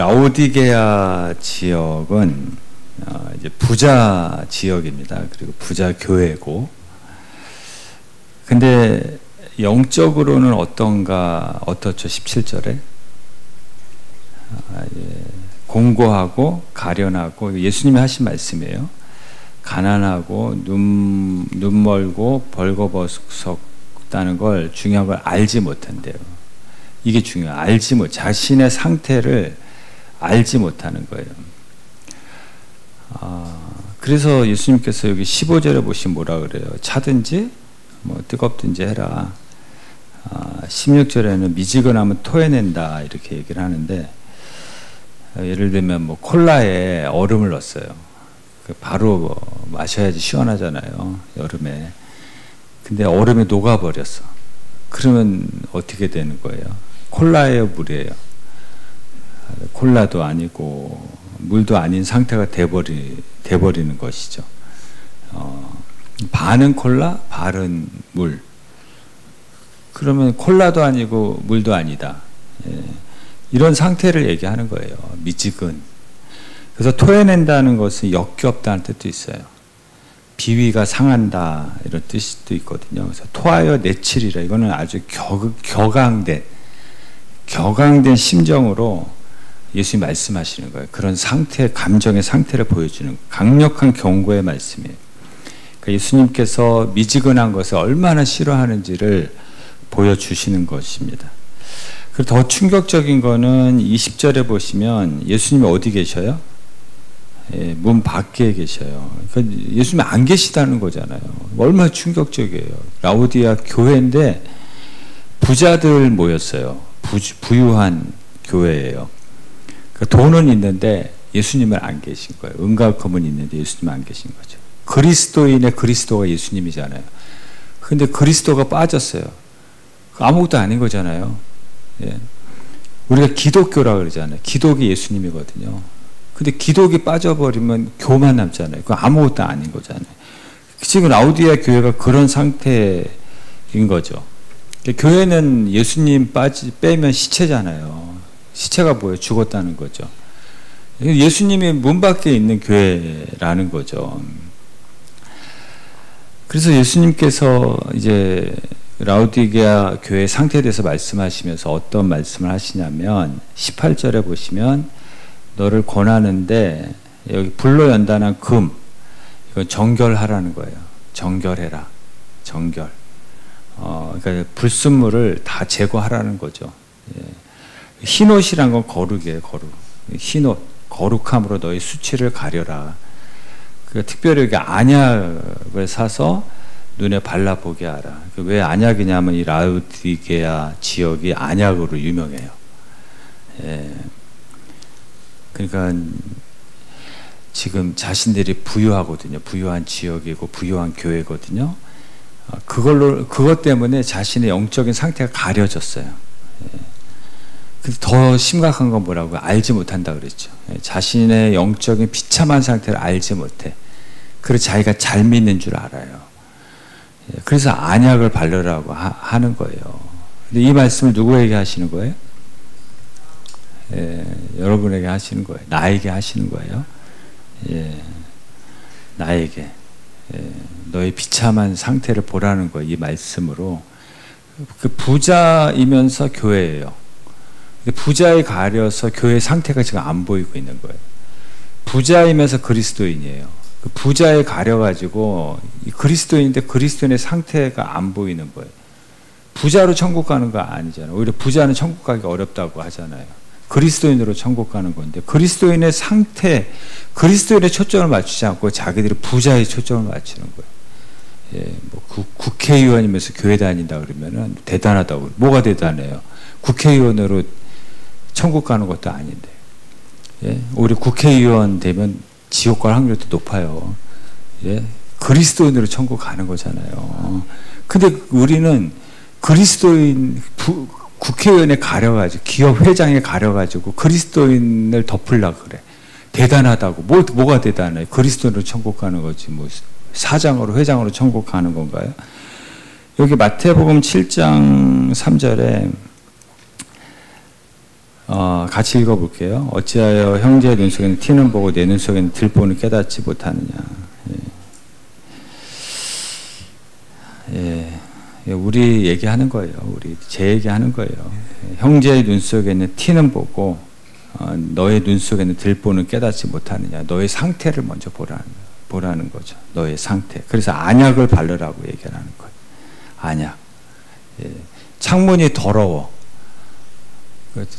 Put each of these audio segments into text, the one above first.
라오디게아 지역은 이제 부자 지역입니다. 그리고 부자 교회고, 근데 영적으로는 어떻죠? 17절에 공고하고 가련하고, 예수님이 하신 말씀이에요. 가난하고 눈 멀고 벌거벗었다는 걸, 중요한 걸 알지 못한대요. 이게 중요해요. 자신의 상태를 알지 못하는 거예요. 그래서 예수님께서 여기 15절에 보시면 뭐라 그래요? 차든지 뭐 뜨겁든지 해라. 16절에는 미지근하면 토해낸다, 이렇게 얘기를 하는데, 예를 들면 뭐 콜라에 얼음을 넣었어요. 바로 마셔야지 시원하잖아요, 여름에. 근데 얼음이 녹아버렸어. 그러면 어떻게 되는 거예요? 콜라예요, 물이에요? 콜라도 아니고 물도 아닌 상태가 돼버리는 것이죠. 반은 콜라, 반은 물. 그러면 콜라도 아니고 물도 아니다. 이런 상태를 얘기하는 거예요. 미지근. 그래서 토해낸다는 것은 역겹다는 뜻도 있어요. 비위가 상한다, 이런 뜻도 있거든요. 그래서 토하여 내치리라. 이거는 아주 격앙된 심정으로 예수님이 말씀하시는 거예요. 그런 상태, 감정의 상태를 보여주는 강력한 경고의 말씀이에요. 그러니까 예수님께서 미지근한 것을 얼마나 싫어하는지를 보여주시는 것입니다. 그리고 더 충격적인 거는 20절에 보시면 예수님이 어디 계셔요? 문 밖에 계셔요. 그러니까 예수님이 안 계시다는 거잖아요. 얼마나 충격적이에요. 라오디게아 교회인데 부자들 모였어요. 부유한 교회예요. 그러니까 돈은 있는데 예수님은 안 계신 거예요. 은가금은 있는데 예수님은 안 계신 거죠. 그리스도인의 그리스도가 예수님이잖아요. 근데 그리스도가 빠졌어요. 아무것도 아닌 거잖아요. 예. 우리가 기독교라 그러잖아요. 기독이 예수님이거든요. 근데 기독이 빠져버리면 교만 남잖아요. 그건 아무것도 아닌 거잖아요. 지금 라오디게아 교회가 그런 상태인 거죠. 교회는 예수님 빼면 시체잖아요. 시체가 뭐예요? 죽었다는 거죠. 예수님이 문 밖에 있는 교회라는 거죠. 그래서 예수님께서 이제 라오디게아 교회 상태에 대해서 말씀하시면서 어떤 말씀을 하시냐면 18절에 보시면 너를 권하는데, 여기 불로 연단한 금, 이건 정결하라는 거예요. 정결해라. 정결. 그러니까 불순물을 다 제거하라는 거죠. 예. 흰옷이란 건 거룩이에요, 거룩. 흰옷, 거룩함으로 너희 수치를 가려라. 그러니까 특별히 여기 안약을 사서 눈에 발라보게 하라. 왜 안약이냐면 이 라오디게아 지역이 안약으로 유명해요. 예. 그러니까 지금 자신들이 부유하거든요. 부유한 지역이고 부유한 교회거든요. 그것 때문에 자신의 영적인 상태가 가려졌어요. 예. 더 심각한 건 뭐라고요? 알지 못한다 그랬죠. 예. 자신의 영적인 비참한 상태를 알지 못해. 그래서 자기가 잘 믿는 줄 알아요. 예. 그래서 안약을 바르라고 하는 거예요. 근데 이 말씀을 누구에게 하시는 거예요? 예, 여러분에게 하시는 거예요. 나에게 하시는 거예요. 예, 나에게. 예, 너의 비참한 상태를 보라는 거예요. 이 말씀으로. 그 부자이면서 교회예요. 부자에 가려서 교회 상태가 지금 안 보이고 있는 거예요. 부자이면서 그리스도인이에요. 그 부자에 가려가지고 그리스도인인데 그리스도인의 상태가 안 보이는 거예요. 부자로 천국 가는 거 아니잖아요. 오히려 부자는 천국 가기 어렵다고 하잖아요. 그리스도인으로 천국 가는 건데, 그리스도인의 상태, 그리스도인의 초점을 맞추지 않고 자기들이 부자에 초점을 맞추는 거예요. 예, 뭐 국회의원이면서 교회 다닌다 그러면은 대단하다고. 뭐가 대단해요? 국회의원으로 천국 가는 것도 아닌데. 예, 오히려 국회의원 되면 지옥 갈 확률도 높아요. 예, 그리스도인으로 천국 가는 거잖아요. 근데 우리는 그리스도인, 국회의원에 가려가지고, 기업 회장에 가려가지고 그리스도인을 덮으려고 그래. 대단하다고. 뭐가 대단해? 그리스도인으로 천국 가는 거지. 뭐 사장으로, 회장으로 천국 가는 건가요? 여기 마태복음 7장 3절에 같이 읽어볼게요. 어찌하여 형제의 눈 속에는 티는 보고 내 눈 속에는 들보는 깨닫지 못하느냐. 우리 얘기하는 거예요. 제 얘기하는 거예요. 형제의 눈 속에는 티는 보고 너의 눈 속에는 들보는 깨닫지 못하느냐. 너의 상태를 먼저 보라는 거죠. 너의 상태. 그래서 안약을 바르라고 얘기하는 거예요. 안약. 창문이 더러워.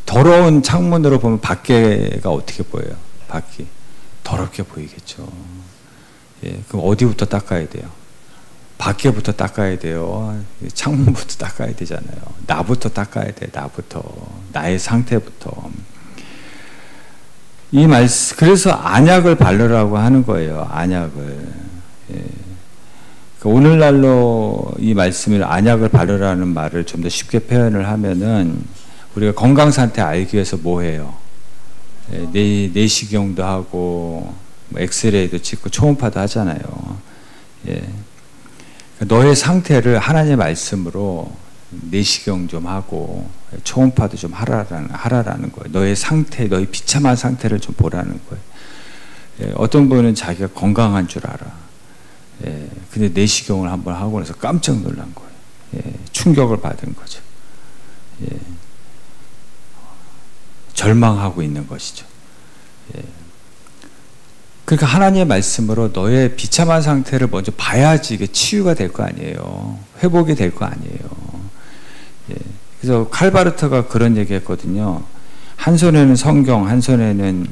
더러운 창문으로 보면 밖에가 어떻게 보여요? 밖이 더럽게 보이겠죠. 그럼 어디부터 닦아야 돼요? 밖에부터 닦아야 돼요. 창문부터 닦아야 되잖아요. 나부터 닦아야 돼. 나부터. 나의 상태부터. 그래서 안약을 바르라고 하는 거예요. 안약을. 오늘날로 이 말씀을 안약을 바르라는 말을 좀 더 쉽게 표현을 하면은 우리가 건강 상태 알기 위해서 뭐 해요? 내시경도 하고 엑스레이도 찍고 초음파도 하잖아요. 너의 상태를 하나님의 말씀으로 내시경 좀 하고 초음파도 좀 하라라는 거예요. 너의 상태, 너의 비참한 상태를 좀 보라는 거예요. 어떤 분은 자기가 건강한 줄 알아. 근데 내시경을 한번 하고 나서 깜짝 놀란 거예요. 충격을 받은 거죠. 절망하고 있는 것이죠. 그러니까 하나님의 말씀으로 너의 비참한 상태를 먼저 봐야지 이게 치유가 될 거 아니에요. 회복이 될 거 아니에요. 그래서 칼바르트가 그런 얘기 했거든요. 한 손에는 성경, 한 손에는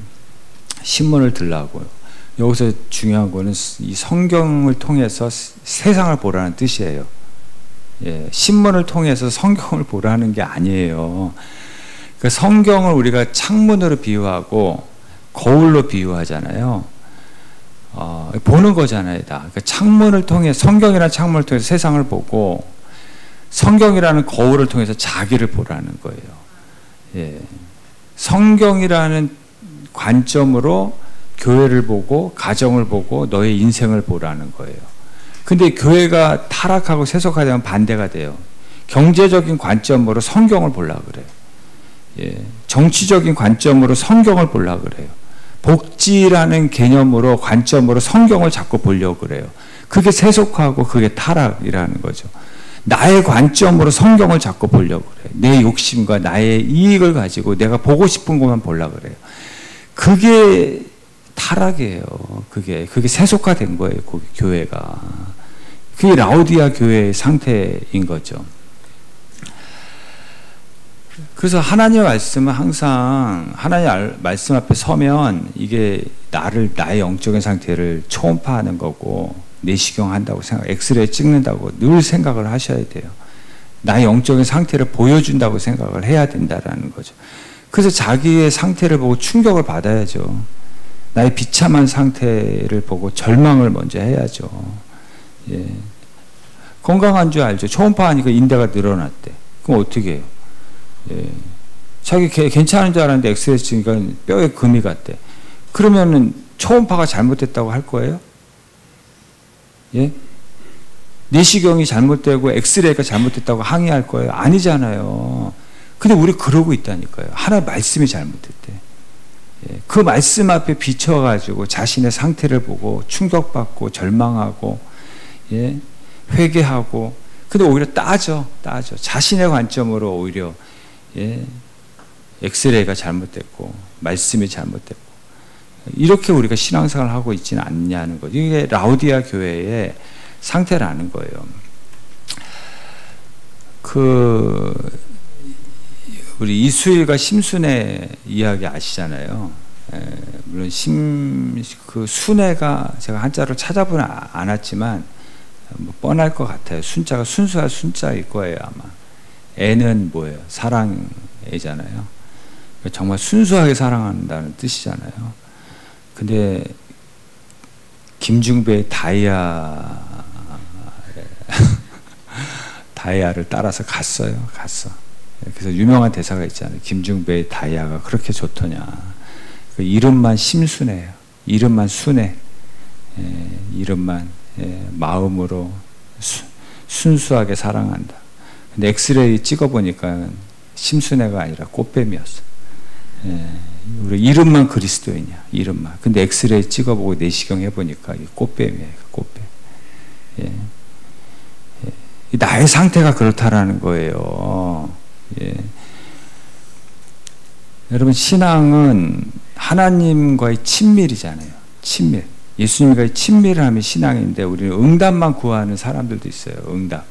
신문을 들라고요. 여기서 중요한 거는 이 성경을 통해서 세상을 보라는 뜻이에요. 신문을 통해서 성경을 보라는 게 아니에요. 그러니까 성경을 우리가 창문으로 비유하고 거울로 비유하잖아요. 보는 거잖아요, 다. 그러니까 창문을 통해, 성경이라는 창문을 통해서 세상을 보고 성경이라는 거울을 통해서 자기를 보라는 거예요. 성경이라는 관점으로 교회를 보고 가정을 보고 너의 인생을 보라는 거예요. 근데 교회가 타락하고 세속화되면 반대가 돼요. 경제적인 관점으로 성경을 보려고 그래요. 정치적인 관점으로 성경을 보려고 그래요. 복지라는 개념으로 관점으로 성경을 자꾸 보려고 그래요. 그게 세속화하고 그게 타락이라는 거죠. 나의 관점으로 성경을 자꾸 보려고 그래요. 내 욕심과 나의 이익을 가지고 내가 보고 싶은 것만 보려고 그래요. 그게 타락이에요. 그게 세속화된 거예요. 교회가. 그게 라오디아 교회의 상태인 거죠. 그래서 하나님의 말씀은 항상 하나님의 말씀 앞에 서면 이게 나의 영적인 상태를 초음파하는 거고 내시경 한다고 엑스레이 찍는다고 늘 생각을 하셔야 돼요. 나의 영적인 상태를 보여준다고 생각을 해야 된다라는 거죠. 그래서 자기의 상태를 보고 충격을 받아야죠. 나의 비참한 상태를 보고 절망을 먼저 해야죠. 건강한 줄 알죠. 초음파하니까 인대가 늘어났대. 그럼 어떻게 해요? 자기 괜찮은 줄 알았는데 엑스레이 찍으니까 뼈에 금이 갔대. 그러면은 초음파가 잘못됐다고 할 거예요? 내시경이 잘못되고 엑스레이가 잘못됐다고 항의할 거예요? 아니잖아요. 근데 우리 그러고 있다니까요. 하나의 말씀이 잘못됐대. 그 말씀 앞에 비춰가지고 자신의 상태를 보고 충격받고 절망하고 회개하고 근데 오히려 따져 자신의 관점으로 오히려 엑스레이가 잘못됐고 말씀이 잘못됐고 이렇게 우리가 신앙생활을 하고 있지는 않냐는 거죠. 이게 라오디아 교회의 상태라는 거예요. 우리 이수일과 심순애 이야기 아시잖아요. 물론 그 순애가 제가 한자로 찾아보진 않았지만 뭐 뻔할 것 같아요. 순자가 순수할 순자일 거예요 아마. 애는 뭐예요? 사랑애잖아요. 정말 순수하게 사랑한다는 뜻이잖아요. 근데 김중배의 다이아를 따라서 갔어. 그래서 유명한 대사가 있잖아요. 김중배의 다이아가 그렇게 좋더냐. 그 이름만 심순애예요. 이름만 순애. 이름만 마음으로 순수하게 사랑한다. 근데 엑스레이 찍어보니까 심순애가 아니라 꽃뱀이었어. 우리 이름만 그리스도이냐, 이름만. 근데 엑스레이 찍어보고 내시경 해보니까 꽃뱀이에요, 꽃뱀. 예. 나의 상태가 그렇다라는 거예요. 예. 여러분, 신앙은 하나님과의 친밀이잖아요. 친밀. 예수님과의 친밀을 하면 신앙인데, 우리는 응답만 구하는 사람들도 있어요. 응답.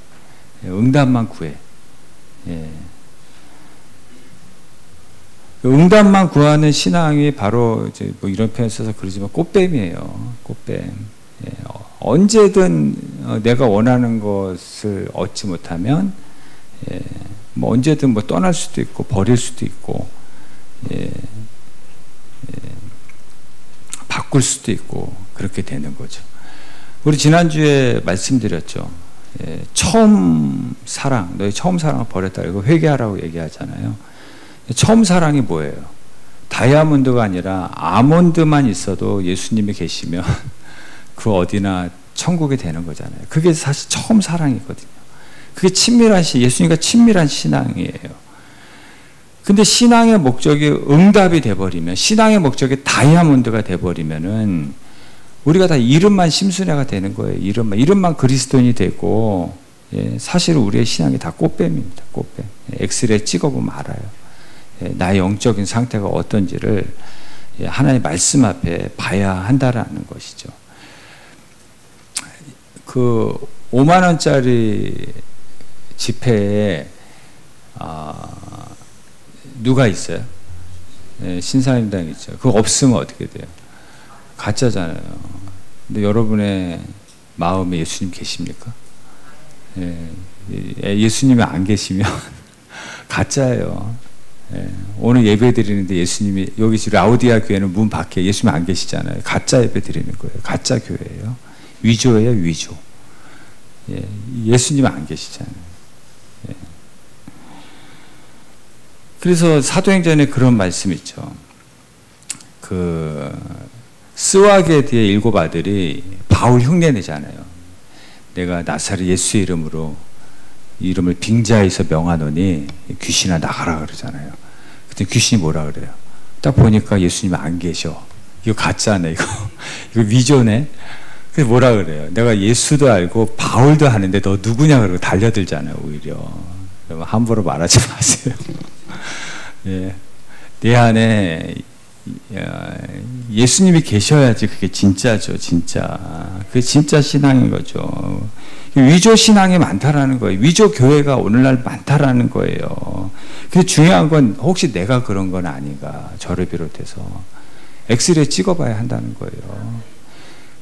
응답만 구해. 예. 응답만 구하는 신앙이 바로 이제 뭐 이런 표현 써서 그러지만 꽃뱀이에요. 꽃뱀. 예. 언제든 내가 원하는 것을 얻지 못하면, 예. 뭐 언제든 뭐 떠날 수도 있고 버릴 수도 있고, 예. 바꿀 수도 있고 그렇게 되는 거죠. 우리 지난주에 말씀드렸죠. 예, 처음 사랑, 너희 처음 사랑을 버렸다. 이거 회개하라고 얘기하잖아요. 처음 사랑이 뭐예요? 다이아몬드가 아니라 아몬드만 있어도 예수님이 계시면 그 어디나 천국이 되는 거잖아요. 그게 사실 처음 사랑이거든요. 그게 친밀한 예수님과 친밀한 신앙이에요. 근데 신앙의 목적이 응답이 돼버리면, 신앙의 목적이 다이아몬드가 돼버리면은 우리가 다 이름만 심순애가 되는 거예요. 이름만 그리스도인이 되고, 예, 사실 우리의 신앙이 다 꽃뱀입니다. 꽃뱀. 엑스레이 찍어보면 알아요. 예, 나의 영적인 상태가 어떤지를, 예, 하나님의 말씀 앞에 봐야 한다라는 것이죠. 그 5만 원짜리 지폐에 누가 있어요? 네, 신사임당 있죠. 그거 없으면 어떻게 돼요? 가짜잖아요. 근데 여러분의 마음에 예수님 계십니까? 예수님이 안 계시면 가짜예요. 오늘 예배 드리는데 예수님이, 여기 지금 라우디아 교회는 문 밖에 예수님 안 계시잖아요. 가짜 예배 드리는 거예요. 가짜 교회예요. 위조예요, 위조. 예수님 안 계시잖아요. 그래서 사도행전에 그런 말씀 있죠. 그 스와게 뒤에 7 아들이 바울 흉내내잖아요. 내가 나사렛 예수의 이름으로 이름을 빙자에서 명하노니 귀신아 나가라 그러잖아요. 그때 귀신이 뭐라 그래요? 딱 보니까 예수님이 안 계셔. 이거 가짜네, 이거. 이거 위조네. 그래서 뭐라 그래요? 내가 예수도 알고 바울도 하는데 너 누구냐 그러고 달려들잖아요, 오히려. 여러분 함부로 말하지 마세요. 예, 내 안에 예수님이 계셔야지 그게 진짜죠, 진짜. 그게 진짜 신앙인 거죠. 위조 신앙이 많다라는 거예요. 위조 교회가 오늘날 많다라는 거예요. 근데 중요한 건 혹시 내가 그런 건 아닌가, 저를 비롯해서 엑스레이 찍어봐야 한다는 거예요.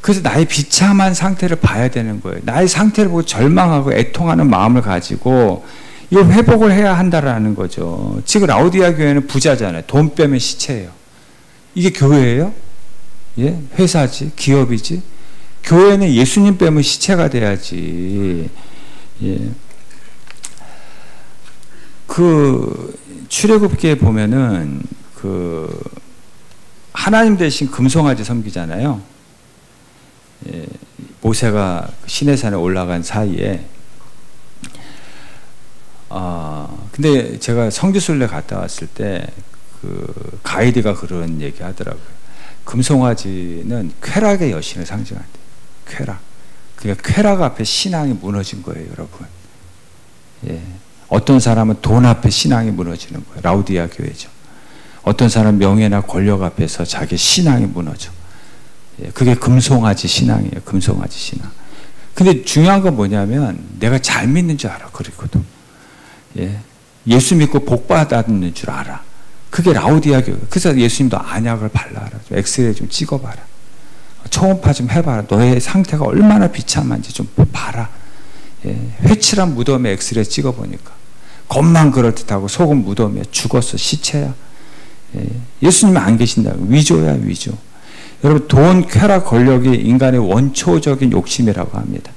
그래서 나의 비참한 상태를 봐야 되는 거예요. 나의 상태를 보고 절망하고 애통하는 마음을 가지고 이 회복을 해야 한다라는 거죠. 지금 라우디아 교회는 부자잖아요. 돈 빼면 시체예요. 이게 교회예요? 예? 회사지? 기업이지? 교회는 예수님 빼면 시체가 돼야지. 예. 그 출애굽기에 보면은 그 하나님 대신 금송아지 섬기잖아요. 예. 모세가 시내산에 올라간 사이에 근데 제가 성지순례 갔다 왔을 때 그 가이드가 그런 얘기 하더라고요. 금송아지는 쾌락의 여신을 상징한대. 쾌락. 그러니까 쾌락 앞에 신앙이 무너진 거예요, 여러분. 예. 어떤 사람은 돈 앞에 신앙이 무너지는 거예요. 라우디아 교회죠. 어떤 사람은 명예나 권력 앞에서 자기 신앙이 무너져. 예. 그게 금송아지 신앙이에요. 금송아지 신앙. 근데 중요한 건 뭐냐면 내가 잘 믿는 줄 알아. 그리고도. 예. 예수 믿고 복 받았는 줄 알아. 그게 라우디아 교회. 그래서 예수님도 안약을 발라라. 좀 엑스레이 좀 찍어봐라. 초음파 좀 해봐라. 너의 상태가 얼마나 비참한지 좀 봐라. 예. 회칠한 무덤에 엑스레이 찍어보니까 겉만 그럴듯하고 속은 무덤에 죽었어. 시체야. 예. 예수님은 안 계신다. 위조야, 위조. 여러분, 돈, 쾌락, 권력이 인간의 원초적인 욕심이라고 합니다.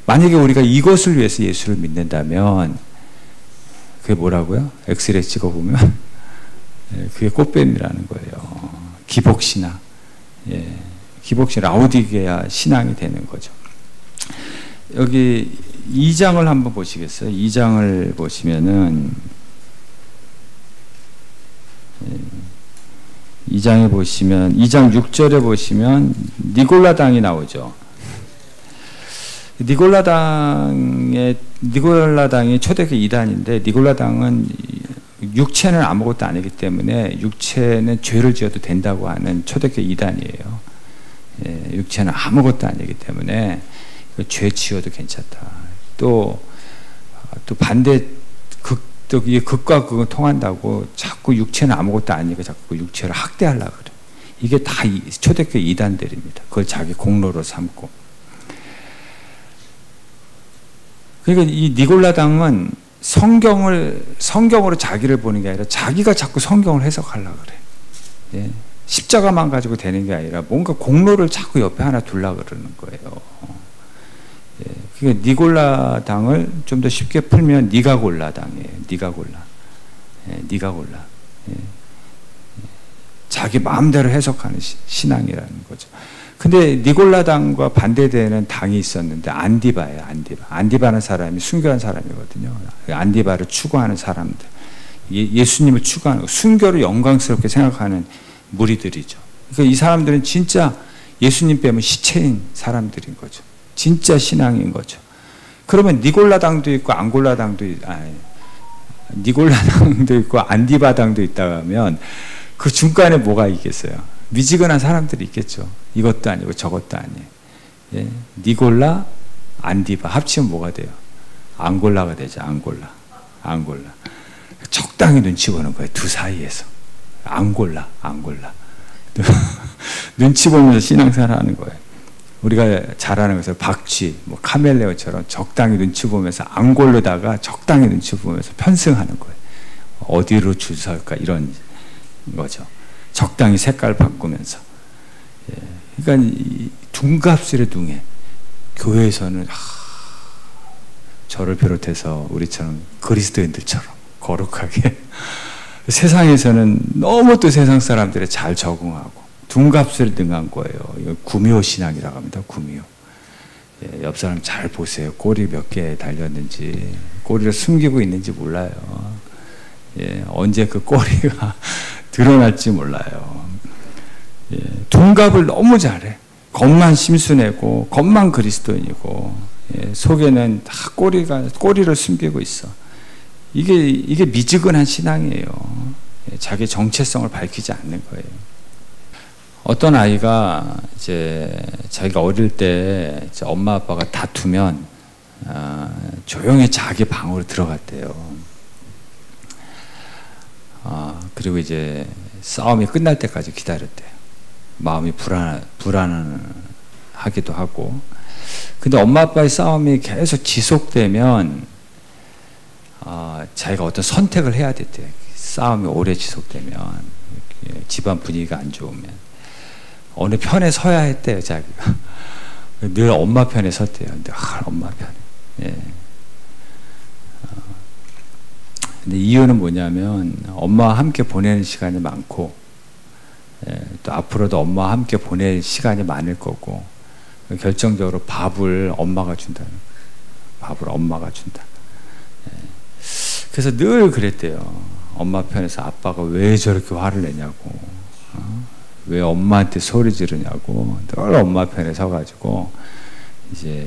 만약에 우리가 이것을 위해서 예수를 믿는다면 그게 뭐라고요? 엑스레이 찍어보면 그게 꽃뱀이라는 거예요. 기복신앙. 예. 기복신, 라우디게아 신앙이 되는 거죠. 여기 2장을 한번 보시겠어요? 2장을 보시면은 2장에 보시면 2장 6절에 보시면 니골라당이 나오죠. 니골라당이 초대교회 이단인데 니골라당은 육체는 아무것도 아니기 때문에 육체는 죄를 지어도 된다고 하는 초대교회 이단이에요. 육체는 아무것도 아니기 때문에 죄 지어도 괜찮다. 또 반대 극과 극은 통한다고 자꾸 육체는 아무것도 아니고 자꾸 육체를 학대하려고 그래. 이게 다 초대교회 이단들입니다. 그걸 자기 공로로 삼고. 그러니까 이 니골라당은 성경으로 자기를 보는 게 아니라 자기가 자꾸 성경을 해석하려고 그래. 예. 십자가만 가지고 되는 게 아니라 뭔가 공로를 자꾸 옆에 하나 두려고 그러는 거예요. 예. 그러니까 니골라당을 좀 더 쉽게 풀면 니가 골라당이에요. 니가 골라. 예. 니가 골라. 예. 자기 마음대로 해석하는 신앙이라는 거죠. 근데 니골라당과 반대되는 당이 있었는데 안디바예요. 안디바는 사람이 순교한 사람이거든요. 안디바를 추구하는 사람들, 예수님을 추구하는, 순교를 영광스럽게 생각하는 무리들이죠. 그러니까 이 사람들은 진짜 예수님 빼면 시체인 사람들인 거죠. 진짜 신앙인 거죠. 그러면 니골라당도 있고 니골라당도 있고 안디바당도 있다 하면 그 중간에 뭐가 있겠어요? 미지근한 사람들이 있겠죠. 이것도 아니고 저것도 아니에요. 예. 니골라, 안디바 합치면 뭐가 돼요? 앙골라가 되죠. 앙골라. 적당히 눈치 보는 거예요. 두 사이에서. 앙골라. 눈치 보면서 신앙생활 하는 거예요. 우리가 잘하는 것은 박쥐, 카멜레온처럼 적당히 눈치 보면서 앙골르다가 적당히 눈치 보면서 편승하는 거예요. 어디로 줄 설까 이런 거죠. 적당히 색깔 바꾸면서. 예. 그러니까 둔갑술에 둥해. 교회에서는 저를 비롯해서 우리처럼 그리스도인들처럼 거룩하게 세상에서는 너무 또 세상 사람들에 잘 적응하고 둔갑술에 등한 거예요. 이거 구미호 신앙이라고 합니다. 구미호. 예. 옆 사람 잘 보세요. 꼬리 몇 개 달렸는지, 꼬리를 숨기고 있는지 몰라요. 예. 언제 그 꼬리가 드러날지 몰라요. 예, 둔갑을 너무 잘해. 겉만 심순애고 겉만 그리스도인이고, 예, 속에는 다 꼬리를 숨기고 있어. 이게 미지근한 신앙이에요. 예, 자기 정체성을 밝히지 않는 거예요. 어떤 아이가 이제 자기가 어릴 때 엄마 아빠가 다투면 조용히 자기 방으로 들어갔대요. 그리고 이제 싸움이 끝날 때까지 기다렸대요. 마음이 불안하기도 하고. 근데 엄마 아빠의 싸움이 계속 지속되면 자기가 어떤 선택을 해야 됐대요. 싸움이 오래 지속되면, 집안 분위기가 안 좋으면 어느 편에 서야 했대요. 자기가 늘 엄마 편에 섰대요. 근데 엄마 편에. 예. 근데 이유는 뭐냐면 엄마와 함께 보내는 시간이 많고, 또 앞으로도 엄마와 함께 보낼 시간이 많을 거고, 결정적으로 밥을 엄마가 준다는 거예요. 밥을 엄마가 준다. 그래서 늘 그랬대요. 엄마 편에서 아빠가 왜 저렇게 화를 내냐고, 왜 엄마한테 소리 지르냐고, 늘 엄마 편에 서가지고 이제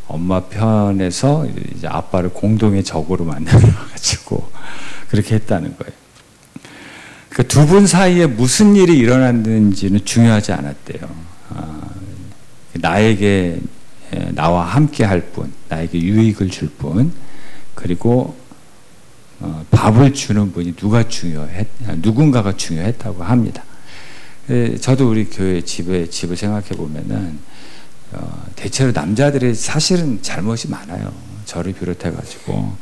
엄마 편에서 이제 아빠를 공동의 적으로 만들어가지고 그렇게 했다는 거예요. 그러니까 두 분 사이에 무슨 일이 일어났는지는 중요하지 않았대요. 나와 함께 할 분, 나에게 유익을 줄 분, 그리고 밥을 주는 분이 누군가가 중요했다고 합니다. 저도 우리 교회 집을 생각해 보면은 대체로 남자들이 사실은 잘못이 많아요. 저를 비롯해가지고.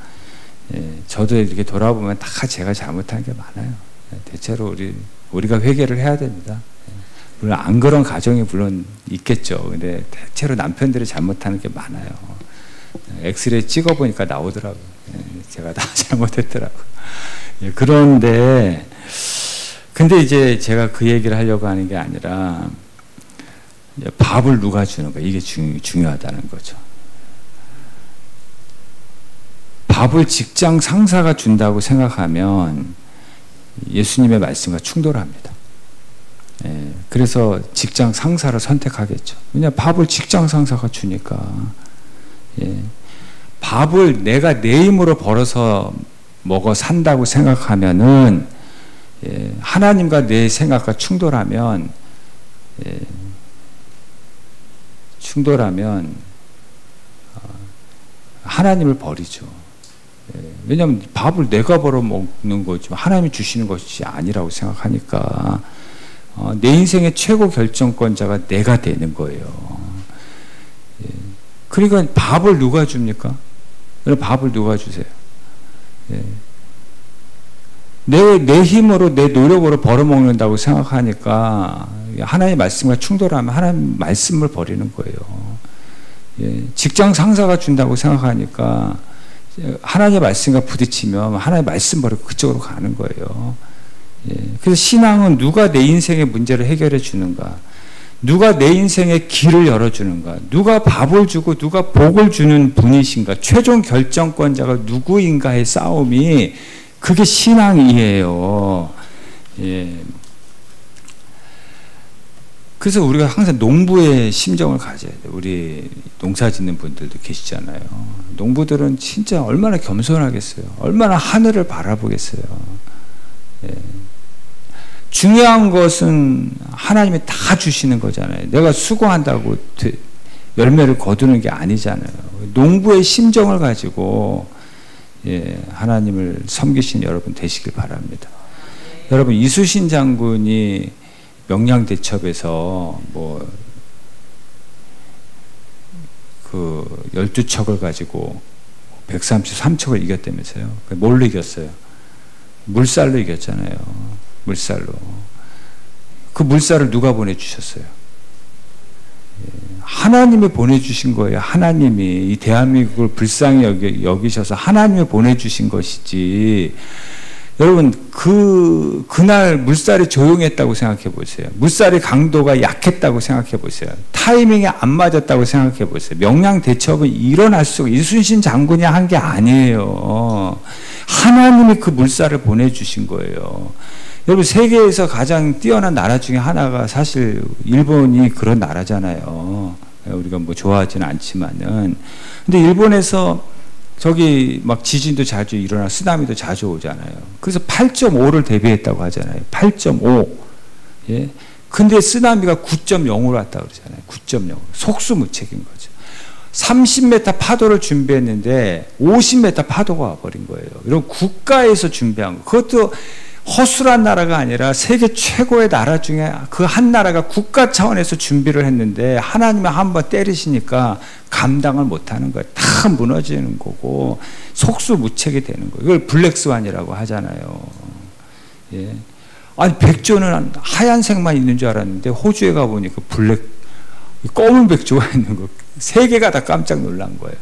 저도 이렇게 돌아보면 다 제가 잘못한 게 많아요. 대체로 우리가 회개를 해야 됩니다. 물론 안 그런 가정이 물론 있겠죠. 근데 대체로 남편들이 잘못하는 게 많아요. 엑스레이 찍어보니까 나오더라고요. 제가 다 잘못했더라고요. 그런데 근데 이제 제가 그 얘기를 하려고 하는 게 아니라 밥을 누가 주는 거예요. 이게 중요하다는 거죠. 밥을 직장 상사가 준다고 생각하면 예수님의 말씀과 충돌합니다. 그래서 직장 상사를 선택하겠죠. 왜냐하면 밥을 직장 상사가 주니까. 밥을 내가 내 힘으로 벌어서 먹어 산다고 생각하면은, 하나님과 내 생각과 충돌하면 하나님을 버리죠. 왜냐하면 밥을 내가 벌어 먹는 거지 하나님이 주시는 것이 아니라고 생각하니까 내 인생의 최고 결정권자가 내가 되는 거예요. 그러니까 밥을 누가 줍니까? 밥을 누가 주세요? 내 힘으로 내 노력으로 벌어먹는다고 생각하니까 하나님의 말씀과 충돌하면 하나님 말씀을 버리는 거예요. 직장 상사가 준다고 생각하니까 하나님의 말씀과 부딪히면 하나님의 말씀 버리고 그쪽으로 가는 거예요. 그래서 신앙은 누가 내 인생의 문제를 해결해 주는가, 누가 내 인생의 길을 열어주는가, 누가 밥을 주고 누가 복을 주는 분이신가, 최종 결정권자가 누구인가의 싸움이 그게 신앙이에요. 그래서 우리가 항상 농부의 심정을 가져야 돼요. 우리 농사 짓는 분들도 계시잖아요. 농부들은 진짜 얼마나 겸손하겠어요. 얼마나 하늘을 바라보겠어요. 중요한 것은 하나님이 다 주시는 거잖아요. 내가 수고한다고 열매를 거두는 게 아니잖아요. 농부의 심정을 가지고 하나님을 섬기신 여러분 되시길 바랍니다. 여러분, 이수신 장군이 명량대첩에서 그 12척을 가지고 133척을 이겼다면서요. 뭘로 이겼어요? 물살로 이겼잖아요. 물살로. 그 물살을 누가 보내주셨어요? 하나님이 보내주신 거예요. 하나님이 이 대한민국을 불쌍히 여기셔서 하나님이 보내주신 것이지. 여러분, 그날 물살이 조용했다고 생각해 보세요. 물살의 강도가 약했다고 생각해 보세요. 타이밍이 안 맞았다고 생각해 보세요. 명량대첩은 일어날 수가, 이순신 장군이 한 게 아니에요. 하나님이 그 물살을 보내주신 거예요. 여러분, 세계에서 가장 뛰어난 나라 중에 하나가 사실 일본이 그런 나라잖아요. 우리가 뭐 좋아하지는 않지만은. 근데 일본에서 저기 막 지진도 자주 일어나 쓰나미도 자주 오잖아요. 그래서 8.5를 대비했다고 하잖아요. 8.5. 예. 근데 쓰나미가 9.0으로 왔다 그러잖아요. 9.0. 속수무책인 거죠. 30m 파도를 준비했는데 50m 파도가 와버린 거예요. 이런 국가에서 준비한 거. 그것도 허술한 나라가 아니라 세계 최고의 나라 중에 그 한 나라가 국가 차원에서 준비를 했는데 하나님이 한번 때리시니까 감당을 못하는 거예요. 다 무너지는 거고 속수무책이 되는 거예요. 이걸 블랙스완이라고 하잖아요. 예. 아니, 백조는 하얀색만 있는 줄 알았는데 호주에 가보니까 검은 백조가 있는 거. 세계가 다 깜짝 놀란 거예요.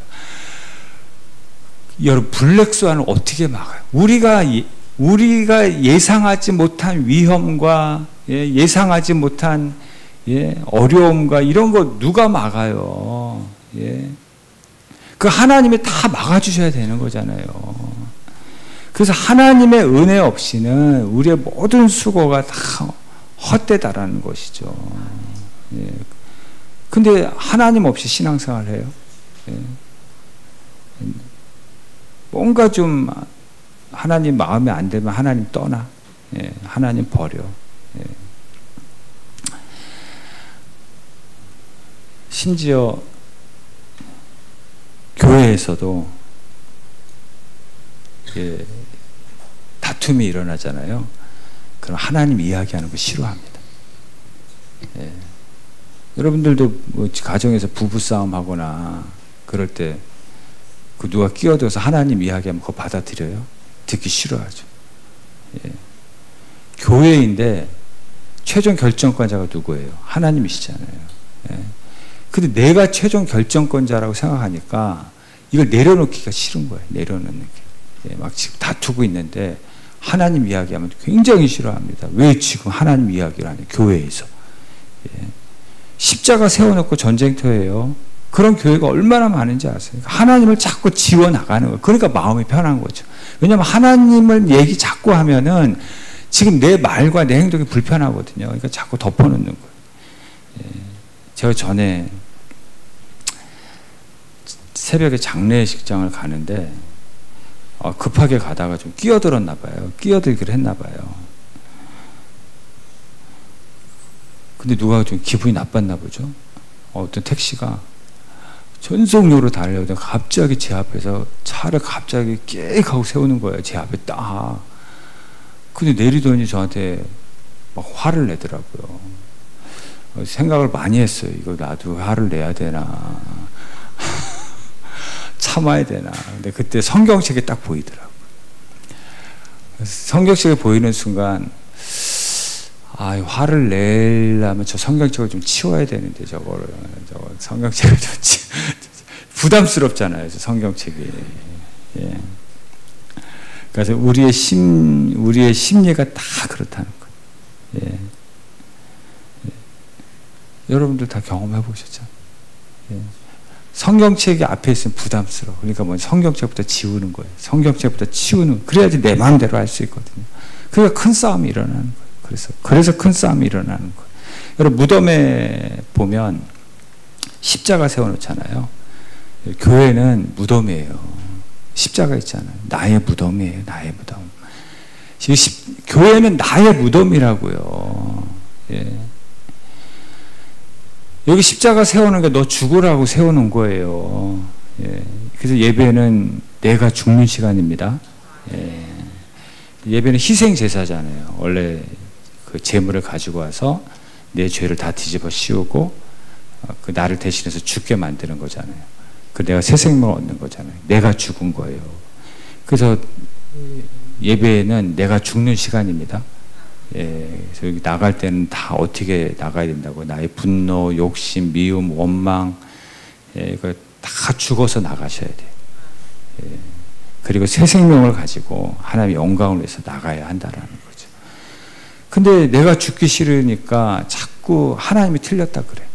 여러분, 블랙스완을 어떻게 막아요? 우리가 예상하지 못한 위험과 예상하지 못한 어려움과 이런 거 누가 막아요? 그 하나님이 다 막아주셔야 되는 거잖아요. 그래서 하나님의 은혜 없이는 우리의 모든 수고가 다 헛되다라는 것이죠. 근데 하나님 없이 신앙생활을 해요. 뭔가 좀 하나님 마음에 안 들면 하나님 떠나. 하나님 버려. 심지어 교회에서도 다툼이 일어나잖아요. 그럼 하나님 이야기하는 거 싫어합니다. 여러분들도 뭐 가정에서 부부싸움 하거나 그럴 때 그 누가 끼어들어서 하나님 이야기하면 그거 받아들여요? 듣기 싫어하죠. 교회인데 최종 결정권자가 누구예요? 하나님이시잖아요. 근데 내가 최종 결정권자라고 생각하니까 이걸 내려놓기가 싫은 거예요. 내려놓는 게. 막 지금 다투고 있는데 하나님 이야기하면 굉장히 싫어합니다. 왜 지금 하나님 이야기를 하냐? 교회에서. 십자가 세워놓고 전쟁터예요. 그런 교회가 얼마나 많은지 아세요? 하나님을 자꾸 지워나가는 거예요. 그러니까 마음이 편한 거죠. 왜냐하면 하나님을 얘기 자꾸 하면은 지금 내 말과 내 행동이 불편하거든요. 그러니까 자꾸 덮어놓는 거예요. 예. 제가 전에 새벽에 장례식장을 가는데 급하게 가다가 좀 끼어들었나 봐요. 끼어들기를 했나 봐요. 근데 누가 좀 기분이 나빴나 보죠. 어떤 택시가 전속력으로 달려오다가 갑자기 제 앞에서 차를 갑자기 깨익 하고 세우는 거예요. 제 앞에 딱. 근데 내리더니 저한테 막 화를 내더라고요. 생각을 많이 했어요. 이거 나도 화를 내야 되나 참아야 되나. 근데 그때 성경책이 딱 보이더라고요. 성경책이 보이는 순간 화를 내려면 저 성경책을 좀 치워야 되는데 저거 성경책을 좀 부담스럽잖아요. 저 성경책이. 예. 그래서 우리의 심리가 다 그렇다는 거예요. 예. 여러분들 다 경험해 보셨죠? 예. 성경책이 앞에 있으면 부담스러워. 그러니까 뭐 성경책부터 지우는 거예요. 성경책부터 치우는. 그래야지 내 마음대로 할 수 있거든요. 그러니까 큰 싸움이 일어나는 거예요. 그래서 큰 싸움이 일어나는 거예요. 여러분 무덤에 보면 십자가 세워놓잖아요. 교회는 무덤이에요. 십자가 있잖아요. 나의 무덤이에요. 나의 무덤. 교회는 나의 무덤이라고요. 예. 여기 십자가 세우는 게 너 죽으라고 세우는 거예요. 예. 그래서 예배는 내가 죽는 시간입니다. 예. 예배는 희생 제사잖아요. 원래 그 제물을 가지고 와서 내 죄를 다 뒤집어 씌우고 그 나를 대신해서 죽게 만드는 거잖아요. 그 내가 새 생명을 얻는 거잖아요. 내가 죽은 거예요. 그래서 예배는 내가 죽는 시간입니다. 예, 그래서 여기 나갈 때는 다 어떻게 나가야 된다고. 나의 분노, 욕심, 미움, 원망, 예, 이거 다 죽어서 나가셔야 돼요. 예, 그리고 새 생명을 가지고 하나님의 영광을 위해서 나가야 한다라는 거죠. 근데 내가 죽기 싫으니까 자꾸 하나님이 틀렸다 그래.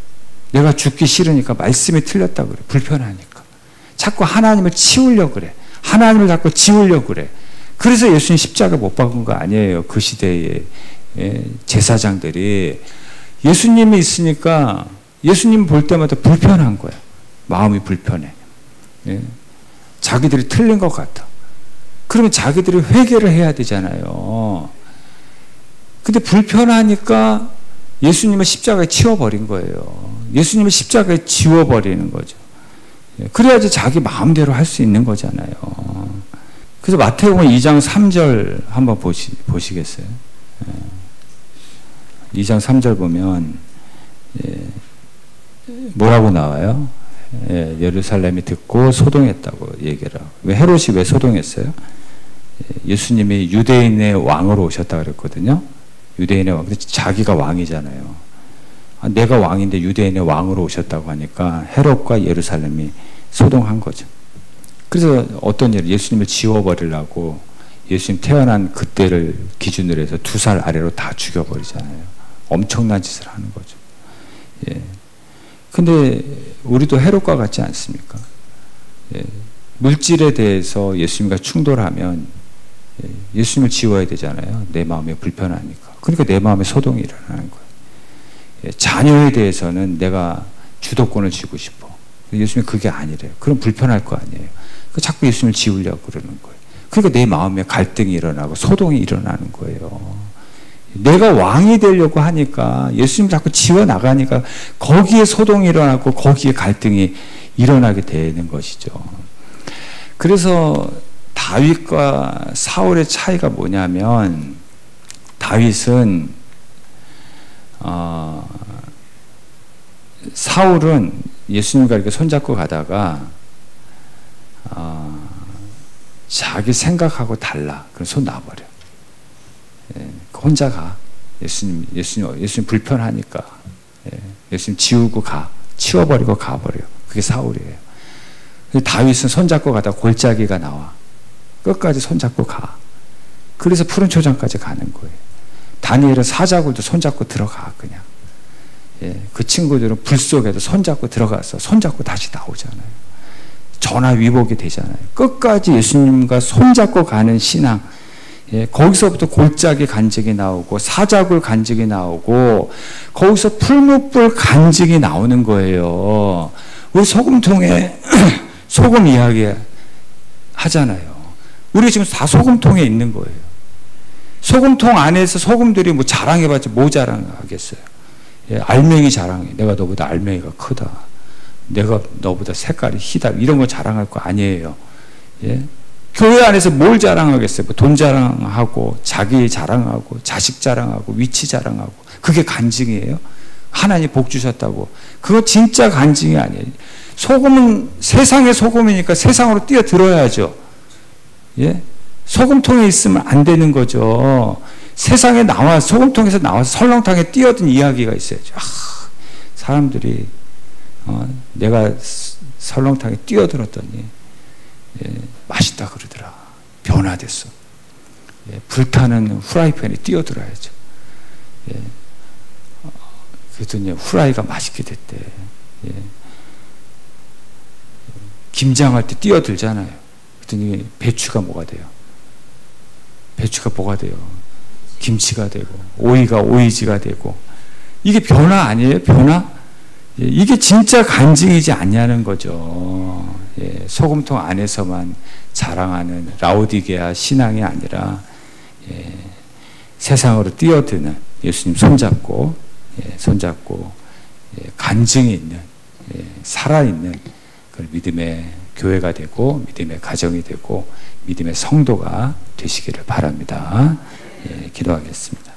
내가 죽기 싫으니까 말씀이 틀렸다 그래. 불편하니까. 자꾸 하나님을 치우려고 그래. 하나님을 자꾸 지우려고 그래. 그래서 예수님 십자가 못 박은 거 아니에요. 그 시대에 제사장들이. 예수님이 있으니까 예수님 볼 때마다 불편한 거야. 마음이 불편해. 예. 자기들이 틀린 것 같아. 그러면 자기들이 회개를 해야 되잖아요. 근데 불편하니까 예수님을 십자가에 치워버린 거예요. 예수님을 십자가에 지워버리는 거죠. 예. 그래야지 자기 마음대로 할 수 있는 거잖아요. 그래서 마태복음 2장 3절 한번 보시겠어요? 2장 3절 보면 뭐라고 나와요? 예루살렘이 듣고 소동했다고 얘기를 하고. 헤롯이 왜 소동했어요? 예수님이 유대인의 왕으로 오셨다 그랬거든요. 유대인의 왕. 자기가 왕이잖아요. 내가 왕인데 유대인의 왕으로 오셨다고 하니까 헤롯과 예루살렘이 소동한 거죠. 그래서 어떤 일, 예수님을 지워버리려고 예수님 태어난 그때를 기준으로 해서 2살 아래로 다 죽여버리잖아요. 엄청난 짓을 하는 거죠. 예. 근데 우리도 헤롯과 같지 않습니까? 예. 물질에 대해서 예수님과 충돌하면 예수님을 지워야 되잖아요. 내 마음이 불편하니까. 그러니까 내 마음에 소동이 일어나는 거예요. 예. 자녀에 대해서는 내가 주도권을 쥐고 싶어. 예수님이 그게 아니래요. 그럼 불편할 거 아니에요. 자꾸 예수님을 지우려고 그러는 거예요. 그러니까 내 마음에 갈등이 일어나고 소동이 일어나는 거예요. 내가 왕이 되려고 하니까 예수님 자꾸 지워나가니까 거기에 소동이 일어나고 거기에 갈등이 일어나게 되는 것이죠. 그래서 다윗과 사울의 차이가 뭐냐면 다윗은 사울은 예수님과 이렇게 손잡고 가다가 자기 생각하고 달라. 그럼 손 놔버려. 예, 혼자 가. 예수님 불편하니까. 예, 예수님 지우고 가. 치워버리고 가버려. 그게 사울이에요. 다윗은 손잡고 가다가 골짜기가 나와. 끝까지 손잡고 가. 그래서 푸른 초장까지 가는 거예요. 다니엘은 사자굴도 손잡고 들어가 그냥. 예, 그 친구들은 불 속에도 손잡고 들어가서 손잡고 다시 나오잖아요. 전화위복이 되잖아요. 끝까지 예수님과 손잡고 가는 신앙. 예, 거기서부터 골짜기 간증이 나오고 사자굴 간증이 나오고 거기서 풀무불 간증이 나오는 거예요. 우리 소금통에 소금 이야기 하잖아요. 우리 지금 다 소금통에 있는 거예요. 소금통 안에서 소금들이 뭐 자랑해봤자 뭐 자랑하겠어요. 예, 알맹이 자랑해. 내가 너보다 알맹이가 크다. 내가 너보다 색깔이 희다. 이런 거 자랑할 거 아니에요. 예? 교회 안에서 뭘 자랑하겠어요? 뭐 돈 자랑하고 자기 자랑하고 자식 자랑하고 위치 자랑하고 그게 간증이에요? 하나님 복 주셨다고. 그거 진짜 간증이 아니에요. 소금은 세상의 소금이니까 세상으로 뛰어들어야죠. 예? 소금통에 있으면 안 되는 거죠. 세상에 나와 소금통에서 나와서 설렁탕에 뛰어든 이야기가 있어야죠. 사람들이 내가 설렁탕에 뛰어들었더니 예, 맛있다 그러더라. 변화됐어. 예, 불타는 후라이팬에 뛰어들어야죠. 예, 그랬더니 후라이가 맛있게 됐대. 예, 김장할 때 뛰어들잖아요. 그랬더니 배추가 뭐가 돼요? 배추가 뭐가 돼요? 김치가 되고 오이가 오이지가 되고. 이게 변화 아니에요? 변화? 예, 이게 진짜 간증이지 않냐는 거죠. 예, 소금통 안에서만 자랑하는 라오디게아 신앙이 아니라 예, 세상으로 뛰어드는 예수님 손잡고 예, 간증이 있는 예, 살아있는 그 믿음의 교회가 되고 믿음의 가정이 되고 믿음의 성도가 되시기를 바랍니다. 예, 기도하겠습니다.